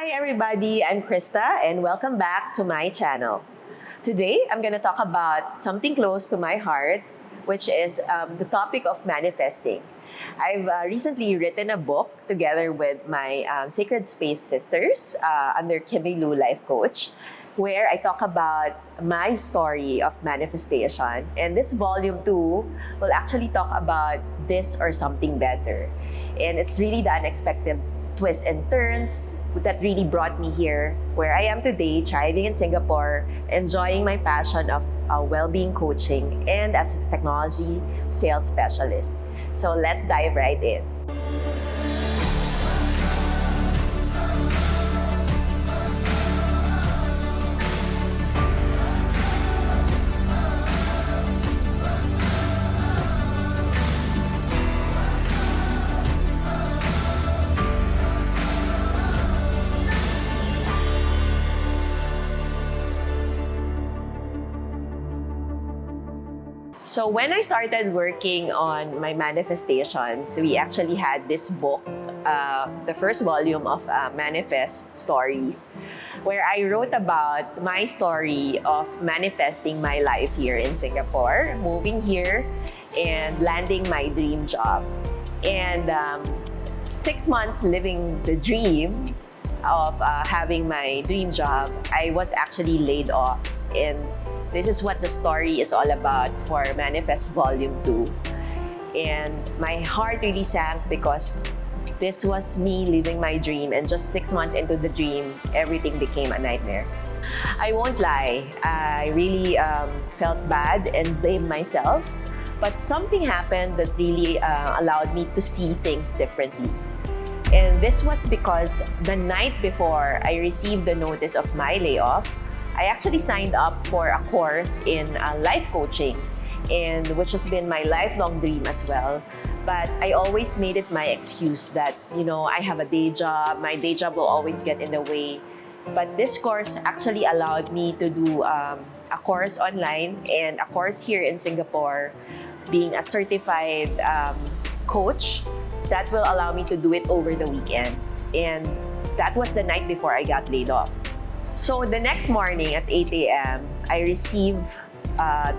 Hi everybody, I'm Krista and welcome back to my channel. Today, I'm going to talk about something close to my heart, which is the topic of manifesting. I've recently written a book together with my Sacred Space sisters under Kimi Lu Life Coach, where I talk about my story of manifestation. And this volume 2 will actually talk about this or something better. And it's really the unexpected twists and turns that really brought me here, where I am today, thriving in Singapore, enjoying my passion of well-being coaching and as a technology sales specialist. So let's dive right in. So when I started working on my manifestations, we actually had this book, the first volume of Manifest Stories, where I wrote about my story of manifesting my life here in Singapore, moving here, and landing my dream job. And 6 months living the dream of having my dream job, I was actually laid off. And this is what the story is all about for Manifest Volume 2. And my heart really sank because this was me living my dream, and just 6 months into the dream, everything became a nightmare. I won't lie, I really felt bad and blamed myself, but something happened that really allowed me to see things differently. And this was because the night before I received the notice of my layoff, I actually signed up for a course in life coaching, and which has been my lifelong dream as well. But I always made it my excuse that, I have a day job, my day job will always get in the way. But this course actually allowed me to do a course online and a course here in Singapore, being a certified coach that will allow me to do it over the weekends. And that was the night before I got laid off. So the next morning at 8 a.m., I received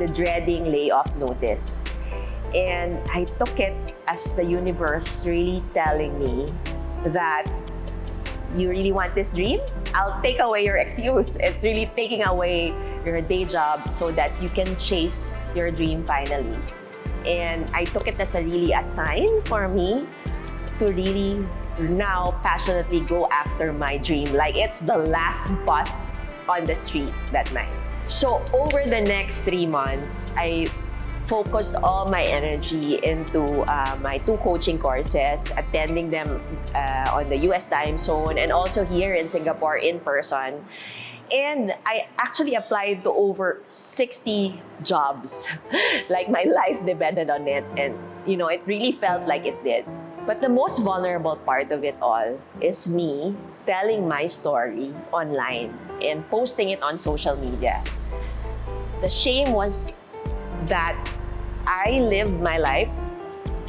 the dreading layoff notice. And I took it as the universe really telling me that you really want this dream? I'll take away your excuse. It's really taking away your day job so that you can chase your dream finally. And I took it as a sign for me to really now passionately go after my dream, like it's the last bus on the street that night. So over the next 3 months, I focused all my energy into my 2 coaching courses, attending them on the US time zone and also here in Singapore in person. And I actually applied to over 60 jobs. Like my life depended on it, and it really felt like it did. But the most vulnerable part of it all is me telling my story online and posting it on social media. The shame was that I lived my life,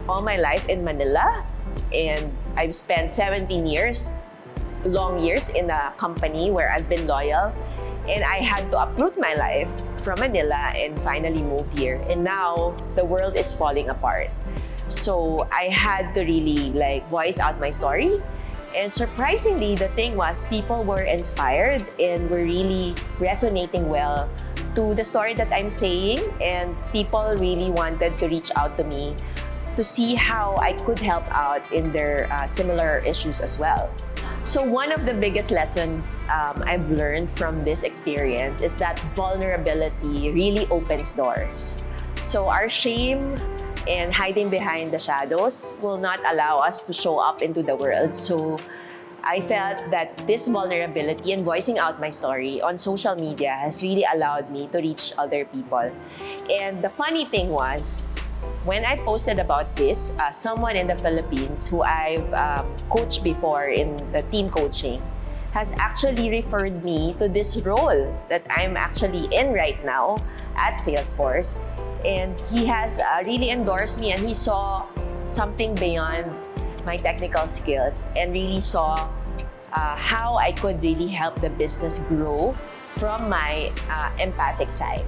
all my life in Manila, and I've spent 17 years, long years in a company where I've been loyal, and I had to uproot my life from Manila and finally moved here. And now the world is falling apart. So I had to really voice out my story. And surprisingly, the thing was people were inspired and were really resonating well to the story that I'm saying. And people really wanted to reach out to me to see how I could help out in their similar issues as well. So one of the biggest lessons I've learned from this experience is that vulnerability really opens doors. So our shame and hiding behind the shadows will not allow us to show up into the world. So I felt that this vulnerability and voicing out my story on social media has really allowed me to reach other people. And the funny thing was, when I posted about this, someone in the Philippines who I've coached before in the team coaching has actually referred me to this role that I'm actually in right now at Salesforce. And he has really endorsed me, and he saw something beyond my technical skills and really saw how I could really help the business grow from my empathic side.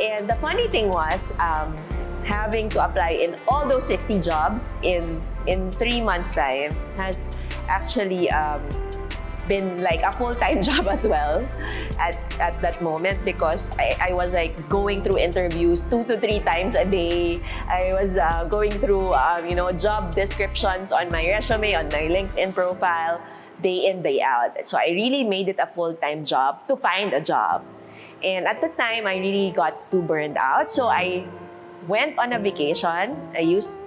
And the funny thing was, having to apply in all those 60 jobs in 3 months' time has actually been like a full-time job as well at that moment, because I was like going through interviews 2 to 3 times a day. I was going through job descriptions on my resume, on my LinkedIn profile, day in, day out. So I really made it a full-time job to find a job. And at the time, I really got too burned out. So I went on a vacation. I used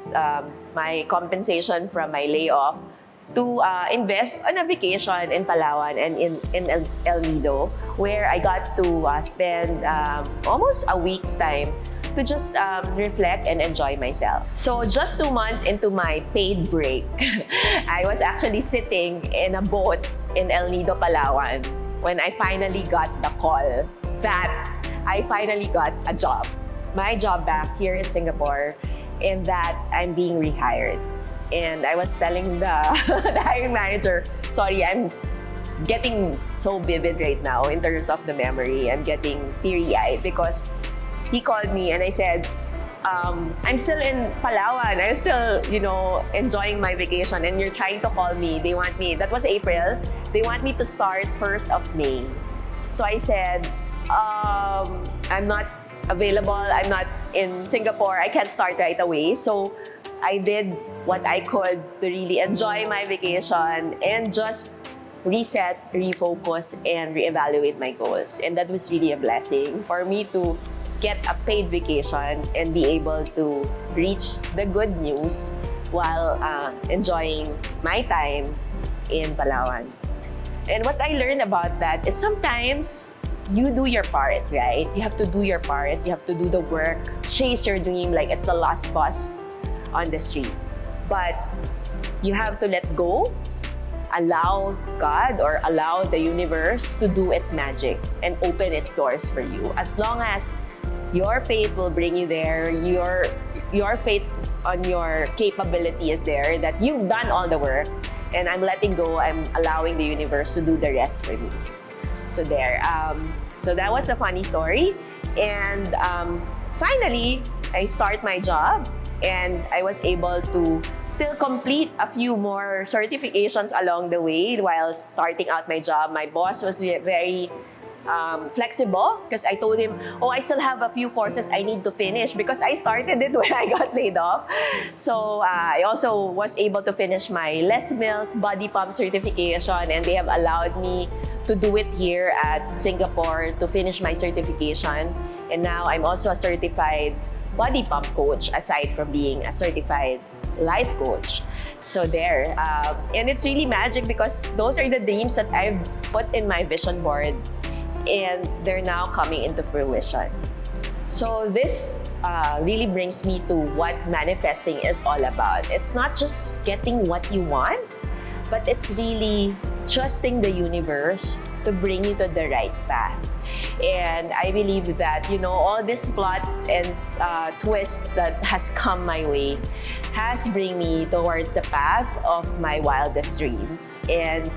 my compensation from my layoff to invest on a vacation in Palawan and in El Nido, where I got to spend almost a week's time to just reflect and enjoy myself. So just 2 months into my paid break, I was actually sitting in a boat in El Nido, Palawan, when I finally got the call that I finally got a job. My job back here in Singapore, and that I'm being rehired. And I was telling the hiring manager, sorry, I'm getting so vivid right now in terms of the memory. I'm getting teary-eyed because he called me and I said, I'm still in Palawan. I'm still, enjoying my vacation, and you're trying to call me. They want me, that was April, they want me to start 1st of May. So I said, I'm not available. I'm not in Singapore. I can't start right away. So I did what I could to really enjoy my vacation and just reset, refocus, and reevaluate my goals. And that was really a blessing for me to get a paid vacation and be able to reach the good news while enjoying my time in Palawan. And what I learned about that is sometimes you do your part, right? You have to do your part. You have to do the work, chase your dream like it's the last bus on the street. But you have to let go, allow God or allow the universe to do its magic and open its doors for you. As long as your faith will bring you there, your faith on your capability is there, that you've done all the work, and I'm letting go, I'm allowing the universe to do the rest for me. So there. So that was a funny story. And finally, I start my job, and I was able to still complete a few more certifications along the way while starting out my job. My boss was very flexible because I told him, I still have a few courses I need to finish because I started it when I got laid off. So I also was able to finish my Les Mills body pump certification, and they have allowed me to do it here at Singapore to finish my certification. And now I'm also a certified body pump coach, aside from being a certified life coach. So there. And it's really magic because those are the dreams that I've put in my vision board, and they're now coming into fruition. So this really brings me to what manifesting is all about. It's not just getting what you want, but it's really trusting the universe to bring you to the right path. And I believe that, all these plots and twists that has come my way has bring me towards the path of my wildest dreams. And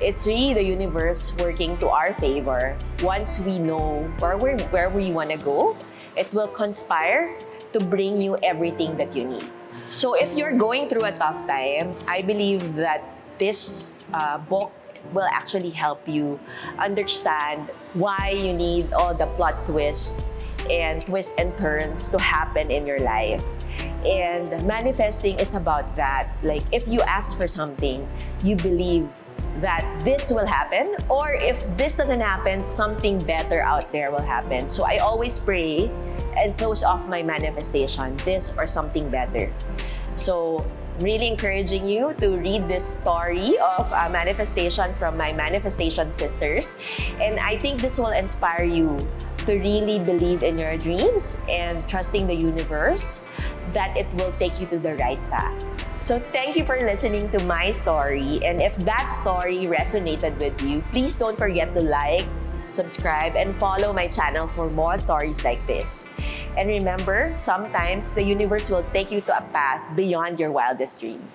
it's really the universe working to our favor. Once we know where we want to go, it will conspire to bring you everything that you need. So if you're going through a tough time, I believe that this book will actually help you understand why you need all the plot twists and turns to happen in your life. And manifesting is about that. Like, if you ask for something, you believe that this will happen, or if this doesn't happen, something better out there will happen. So I always pray and close off my manifestation, this or something better. So really encouraging you to read this story of manifestation from my manifestation sisters. And I think this will inspire you to really believe in your dreams and trusting the universe that it will take you to the right path. So thank you for listening to my story. And if that story resonated with you, please don't forget to like, subscribe, and follow my channel for more stories like this. And remember, sometimes the universe will take you to a path beyond your wildest dreams.